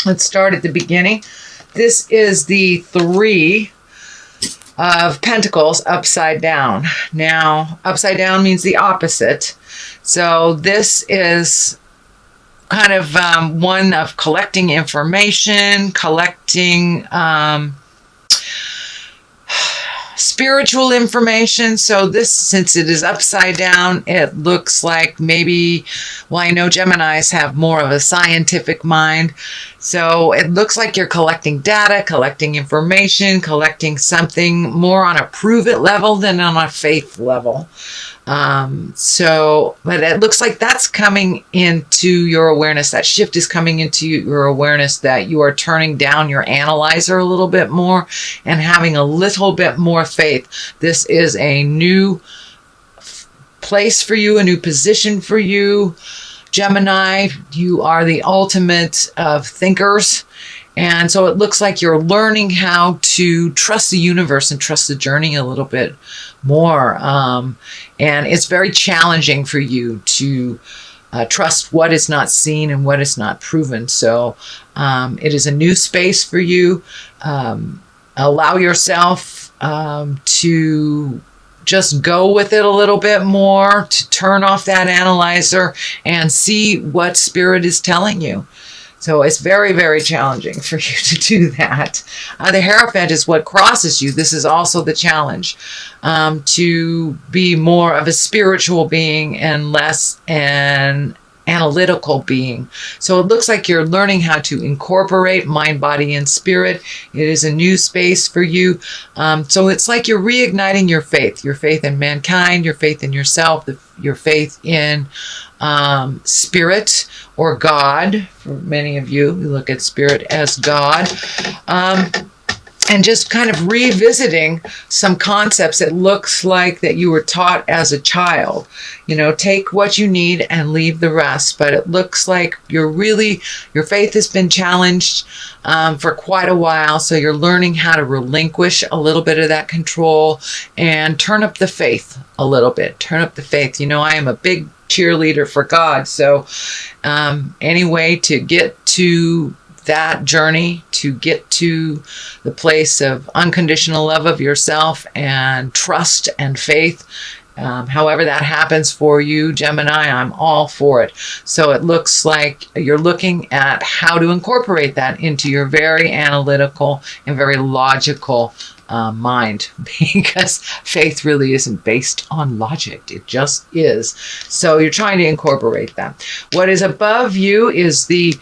Let's start at the beginning. This is the Three of Pentacles upside down. Now, upside down means the opposite. So this is kind of one of collecting information, collecting spiritual information. So this, since it is upside down, it looks like maybe, well, I know Geminis have more of a scientific mind. So it looks like you're collecting data, collecting information, collecting something more on a prove it level than on a faith level. But it looks like that's coming into your awareness. That shift is coming into your awareness that you are turning down your analyzer a little bit more and having a little bit more faith. This is a new place for you, a new position for you. Gemini, you are the ultimate of thinkers. And so it looks like you're learning how to trust the universe and trust the journey a little bit more. And it's very challenging for you to trust what is not seen and what is not proven. So it is a new space for you. Allow yourself to just go with it a little bit more, to turn off that analyzer and see what spirit is telling you. So it's very, very challenging for you to do that. The Hierophant is what crosses you. This is also the challenge, to be more of a spiritual being and less an analytical being. So it looks like you're learning how to incorporate mind, body, and spirit. It is a new space for you. So it's like you're reigniting your faith in mankind, your faith in yourself, your faith in spirit or God. For many of you, we look at spirit as God. And just kind of revisiting some concepts it looks like that you were taught as a child. You know, take what you need and leave the rest. But it looks like your faith has been challenged for quite a while. So you're learning how to relinquish a little bit of that control and turn up the faith a little bit. Turn up the faith. You know, I am a big cheerleader for God. So anyway, to get to that journey, to get to the place of unconditional love of yourself and trust and faith, however that happens for you, Gemini, I'm all for it. So it looks like you're looking at how to incorporate that into your very analytical and very logical mind, because faith really isn't based on logic. It just is. So you're trying to incorporate that. What is above you is the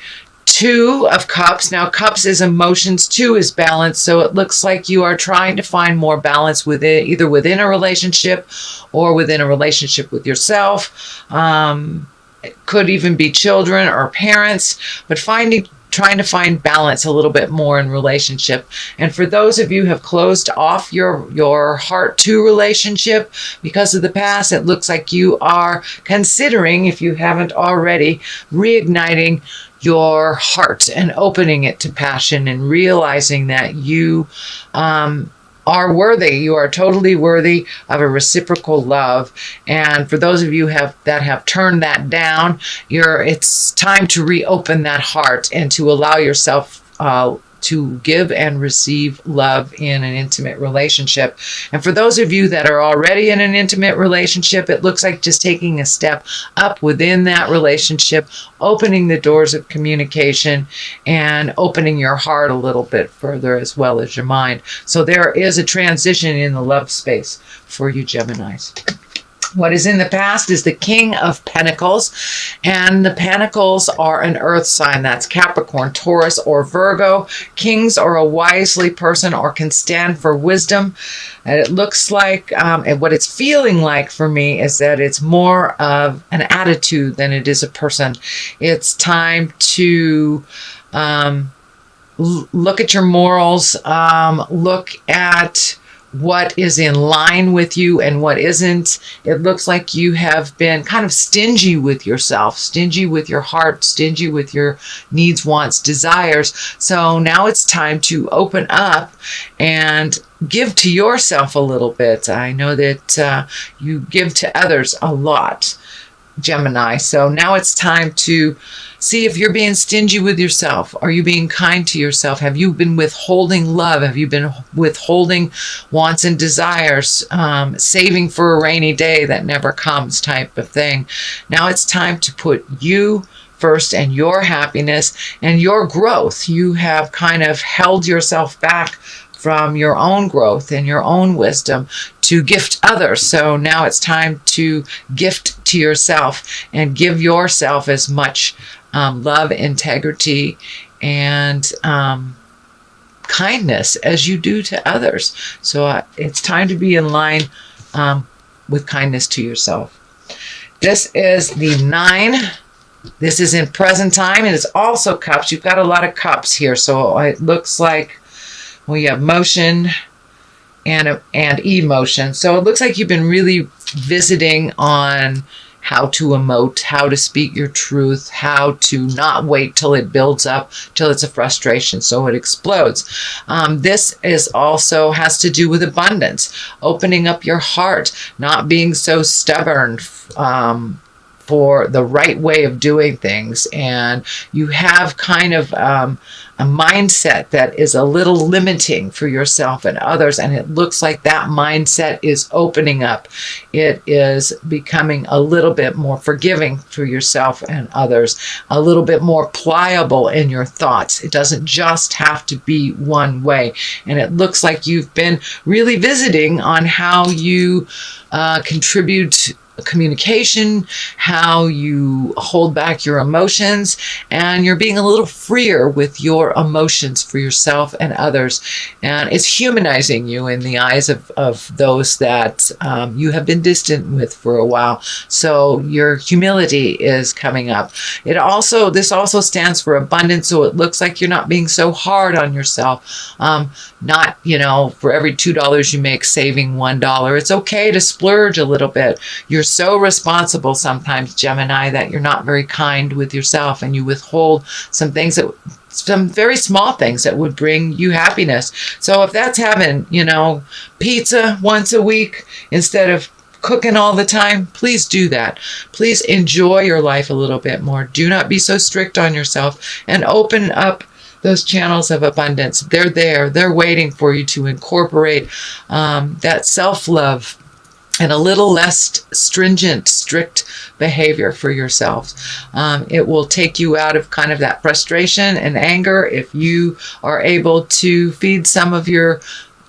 Two of Cups. Now, Cups is emotions, two is balance. So it looks like you are trying to find more balance within, either within a relationship or within a relationship with yourself. It could even be children or parents, but trying to find balance a little bit more in relationship. And for those of you who have closed off your heart to relationship because of the past, it looks like you are considering, if you haven't already, reigniting your heart and opening it to passion and realizing that you are worthy. You are totally worthy of a reciprocal love. And for those of you that have turned that down, it's time to reopen that heart and to allow yourself to give and receive love in an intimate relationship. And for those of you that are already in an intimate relationship, it looks like just taking a step up within that relationship, opening the doors of communication and opening your heart a little bit further as well as your mind. So there is a transition in the love space for you Geminis. What is in the past is the King of Pentacles, and the Pentacles are an earth sign. That's Capricorn, Taurus, or Virgo. Kings are a wisely person or can stand for wisdom. And it looks like, and what it's feeling like for me is that it's more of an attitude than it is a person. It's time to look at your morals, look at what is in line with you and what isn't. It looks like you have been kind of stingy with yourself, stingy with your heart, stingy with your needs, wants, desires. So now it's time to open up and give to yourself a little bit. I know that you give to others a lot, Gemini. So now it's time to see if you're being stingy with yourself. Are you being kind to yourself? Have you been withholding love? Have you been withholding wants and desires, saving for a rainy day that never comes type of thing? Now it's time to put you first and your happiness and your growth. You have kind of held yourself back from your own growth and your own wisdom to gift others. So now it's time to gift to yourself and give yourself as much love, integrity, and kindness as you do to others. So it's time to be in line with kindness to yourself. This is the 9. This is in present time, and it's also cups. You've got a lot of cups here, so it looks like we have motion and emotion. So it looks like you've been really visiting on how to emote, how to speak your truth, how to not wait till it builds up, till it's a frustration, so it explodes. This is also has to do with abundance, opening up your heart, not being so stubborn for the right way of doing things. And you have kind of a mindset that is a little limiting for yourself and others, and it looks like that mindset is opening up. It is becoming a little bit more forgiving for yourself and others, a little bit more pliable in your thoughts. It doesn't just have to be one way. And it looks like you've been really visiting on how you contribute communication, how you hold back your emotions, and you're being a little freer with your emotions for yourself and others. And it's humanizing you in the eyes of those that you have been distant with for a while. So your humility is coming up. This also stands for abundance. So it looks like you're not being so hard on yourself. Not, for every $2 you make, saving $1. It's okay to splurge a little bit. You're so responsible sometimes, Gemini, that you're not very kind with yourself, and you withhold some very small things that would bring you happiness. So if that's having, pizza once a week instead of cooking all the time, please do that. Please enjoy your life a little bit more. Do not be so strict on yourself, and open up those channels of abundance. They're there. They're waiting for you to incorporate that self-love and a little less stringent, strict behavior for yourselves. It will take you out of kind of that frustration and anger if you are able to feed some of your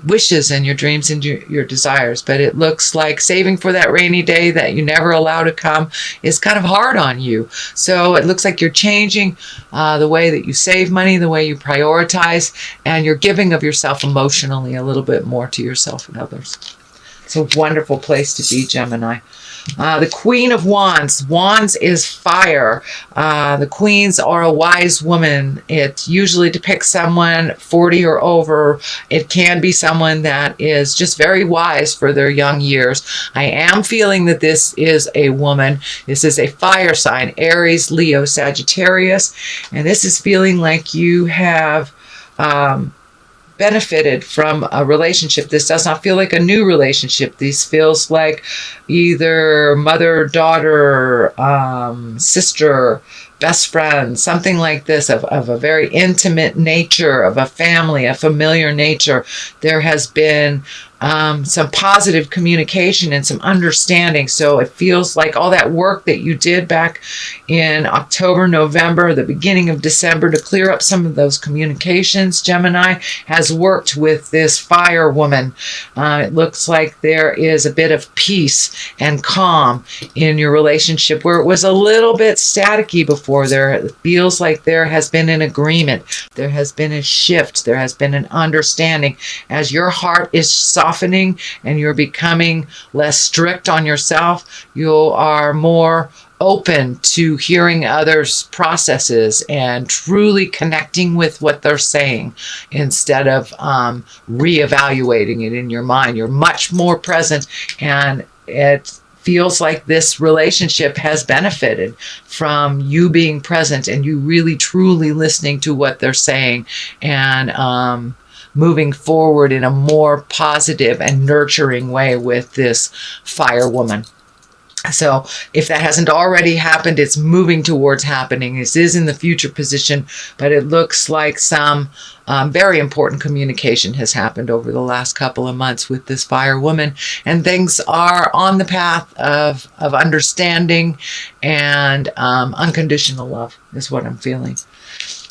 wishes and your dreams and your desires. But it looks like saving for that rainy day that you never allow to come is kind of hard on you. So it looks like you're changing the way that you save money, the way you prioritize, and you're giving of yourself emotionally a little bit more to yourself and others. It's a wonderful place to be, Gemini. The Queen of Wands. Wands is fire. The queens are a wise woman. It usually depicts someone 40 or over. It can be someone that is just very wise for their young years. I am feeling that this is a woman. This is a fire sign, Aries, Leo, Sagittarius. And this is feeling like you have benefited from a relationship. This does not feel like a new relationship. This feels like either mother, daughter, sister, best friend, something like this, of a very intimate nature, of a family, a familiar nature. There has been some positive communication and some understanding. So it feels like all that work that you did back in October, November, the beginning of December to clear up some of those communications, Gemini, has worked with this fire woman. It looks like there is a bit of peace and calm in your relationship where it was a little bit staticky before. It feels like there has been an agreement. There has been a shift. There has been an understanding as your heart is softening and you're becoming less strict on yourself. You are more open to hearing others' processes and truly connecting with what they're saying instead of reevaluating it in your mind. You're much more present, and it feels like this relationship has benefited from you being present and you really truly listening to what they're saying and moving forward in a more positive and nurturing way with this fire woman. So if that hasn't already happened, it's moving towards happening. This is in the future position, but it looks like some very important communication has happened over the last couple of months with this fire woman, and things are on the path of understanding and unconditional love is what I'm feeling.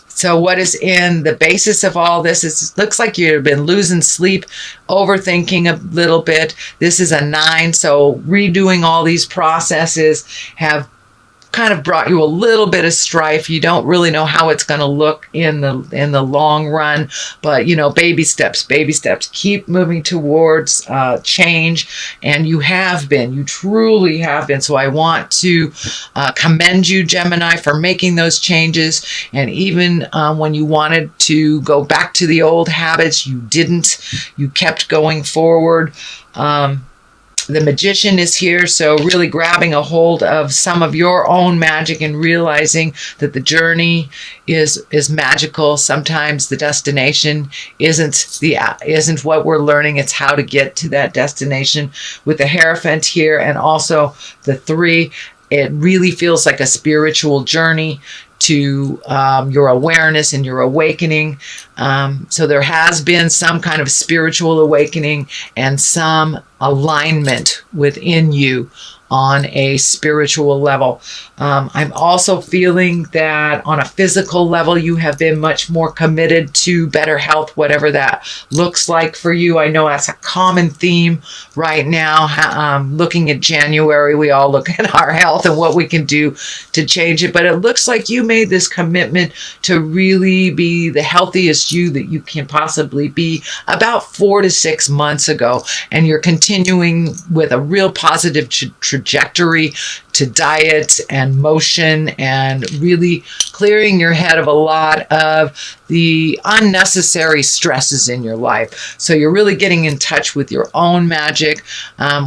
So what is in the basis of all this is, looks like you've been losing sleep, overthinking a little bit. This is a 9, so redoing all these processes have kind of brought you a little bit of strife. You don't really know how it's going to look in the long run, but you know, baby steps, keep moving towards change. And you truly have been. So I want to commend you, Gemini, for making those changes. And even when you wanted to go back to the old habits, you didn't. You kept going forward. The Magician is here, so really grabbing a hold of some of your own magic and realizing that the journey is magical. Sometimes the destination isn't what we're learning, it's how to get to that destination. With the Hierophant here and also the 3, it really feels like a spiritual journey to your awareness and your awakening. So there has been some kind of spiritual awakening and some alignment within you on a spiritual level. I'm also feeling that on a physical level, you have been much more committed to better health, whatever that looks like for you. I know that's a common theme right now. Looking at January, we all look at our health and what we can do to change it. But it looks like you made this commitment to really be the healthiest you that you can possibly be about 4 to 6 months ago. And you're continuing with a real positive trajectory to diet and motion and really clearing your head of a lot of the unnecessary stresses in your life. So you're really getting in touch with your own magic,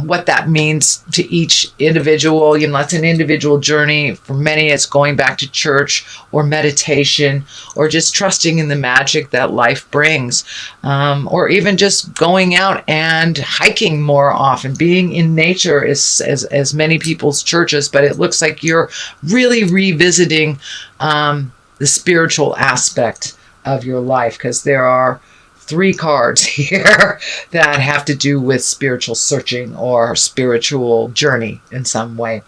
what that means to each individual. You know, it's an individual journey. For many, it's going back to church or meditation or just trusting in the magic that life brings, or even just going out and hiking more often, being in nature as many people's churches. But it looks like you're really revisiting the spiritual aspect of your life, because there are 3 cards here that have to do with spiritual searching or spiritual journey in some way.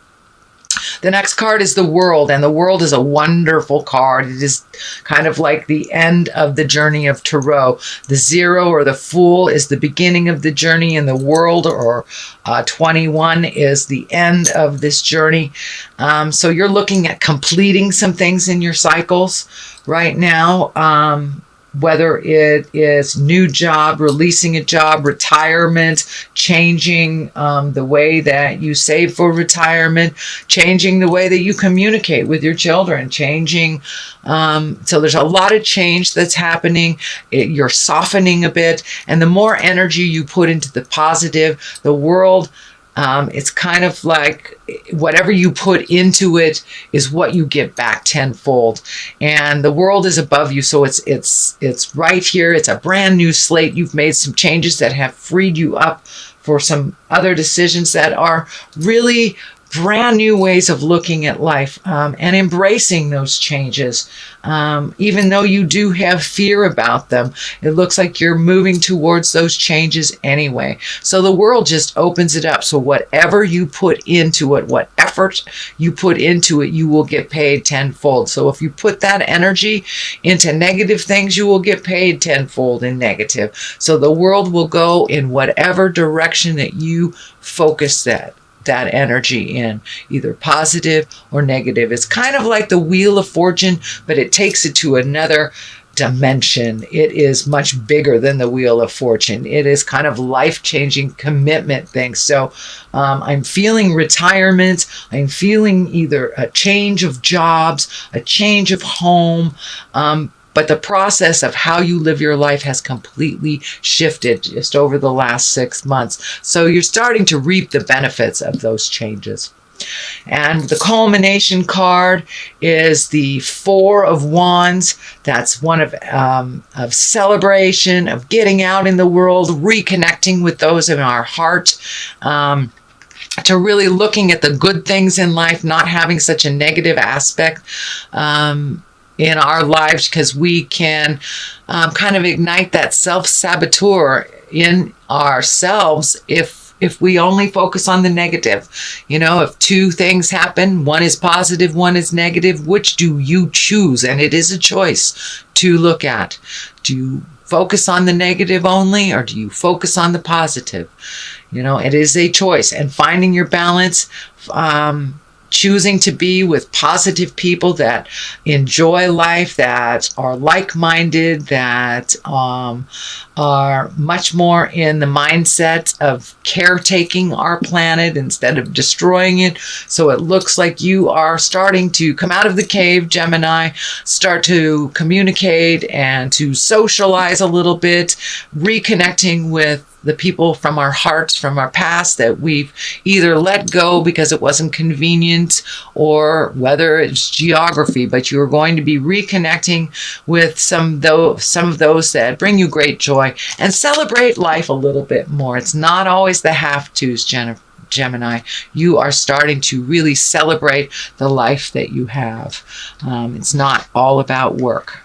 The next card is the World, and the World is a wonderful card. It is kind of like the end of the journey of Tarot. The 0 or the Fool is the beginning of the journey, and the World or 21 is the end of this journey. So you're looking at completing some things in your cycles right now. Whether it is new job, releasing a job, retirement, changing the way that you save for retirement, changing the way that you communicate with your children, changing. So there's a lot of change that's happening. You're softening a bit. And the more energy you put into the positive, the World, it's kind of like whatever you put into it is what you get back tenfold. And the World is above you, so it's right here. It's a brand new slate. You've made some changes that have freed you up for some other decisions that are really brand new ways of looking at life, and embracing those changes. Even though you do have fear about them, it looks like you're moving towards those changes anyway. So the World just opens it up. So whatever you put into it, what effort you put into it, you will get paid tenfold. So if you put that energy into negative things, you will get paid tenfold in negative. So the World will go in whatever direction that you focus that energy in, either positive or negative. It's kind of like the Wheel of Fortune, but it takes it to another dimension. It is much bigger than the Wheel of Fortune. It is kind of life-changing commitment thing. So I'm feeling retirement. I'm feeling either a change of jobs, a change of home, but the process of how you live your life has completely shifted just over the last 6 months. So you're starting to reap the benefits of those changes. And the culmination card is the 4 of Wands. That's one of celebration, of getting out in the world, reconnecting with those in our heart. to really looking at the good things in life, not having such a negative aspect in our lives, because we can kind of ignite that self-saboteur in ourselves if we only focus on the negative. You know, if two things happen, one is positive, one is negative, which do you choose? And it is a choice to look at. Do you focus on the negative only, or do you focus on the positive? You know, it is a choice. And finding your balance, choosing to be with positive people that enjoy life, that are like-minded, that are much more in the mindset of caretaking our planet instead of destroying it. So it looks like you are starting to come out of the cave, Gemini, start to communicate and to socialize a little bit, reconnecting with the people from our hearts, from our past, that we've either let go because it wasn't convenient, or whether it's geography, but you're going to be reconnecting with some of those that bring you great joy, and celebrate life a little bit more. It's not always the have-tos, Gemini. You are starting to really celebrate the life that you have. It's not all about work.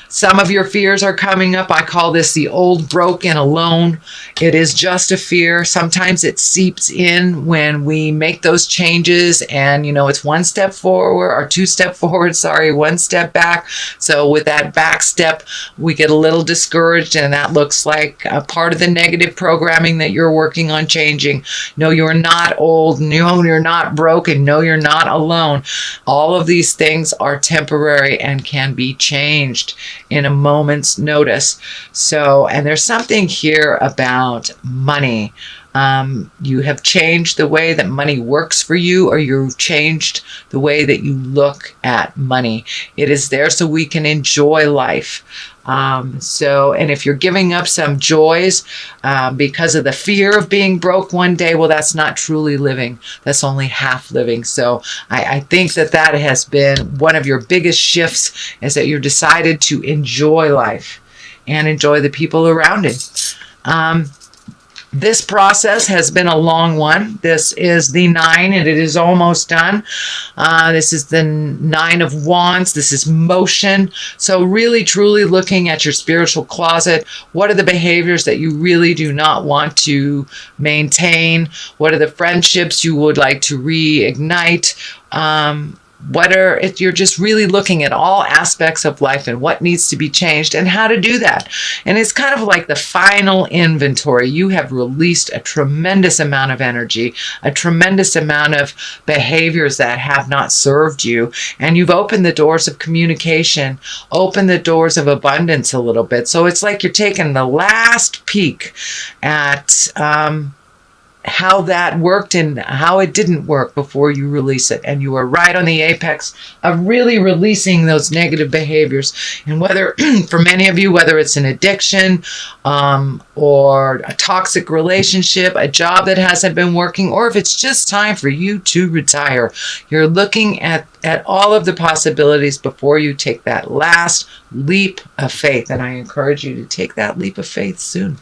Some of your fears are coming up. I call this the old, broke, and alone. It is just a fear. Sometimes it seeps in when we make those changes, and, you know, it's one step forward, or two step forward, sorry, one step back. So with that back step, we get a little discouraged, and that looks like a part of the negative programming that you're working on changing. No, you're not old. No, you're not broken. No, you're not alone. All of these things are temporary and can be changed in a moment's notice. So, and there's something here about money. You have changed the way that money works for you, or you've changed the way that you look at money. It is there so we can enjoy life. And if you're giving up some joys because of the fear of being broke one day, well, that's not truly living. That's only half living. So I think that has been one of your biggest shifts, is that you've decided to enjoy life and enjoy the people around it. This process has been a long one. This is the 9, and it is almost done. This is the 9 of Wands. This is motion. So really, truly looking at your spiritual closet. What are the behaviors that you really do not want to maintain? What are the friendships you would like to reignite? If you're just really looking at all aspects of life and what needs to be changed and how to do that. And it's kind of like the final inventory. You have released a tremendous amount of energy, a tremendous amount of behaviors that have not served you. And you've opened the doors of communication, opened the doors of abundance a little bit. So it's like you're taking the last peek at how that worked and how it didn't work before you release it. And you are right on the apex of really releasing those negative behaviors. And whether, for many of you, whether it's an addiction or a toxic relationship, a job that hasn't been working, or if it's just time for you to retire, you're looking at all of the possibilities before you take that last leap of faith. And I encourage you to take that leap of faith soon.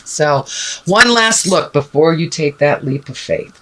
So one last look before you take that leap of faith.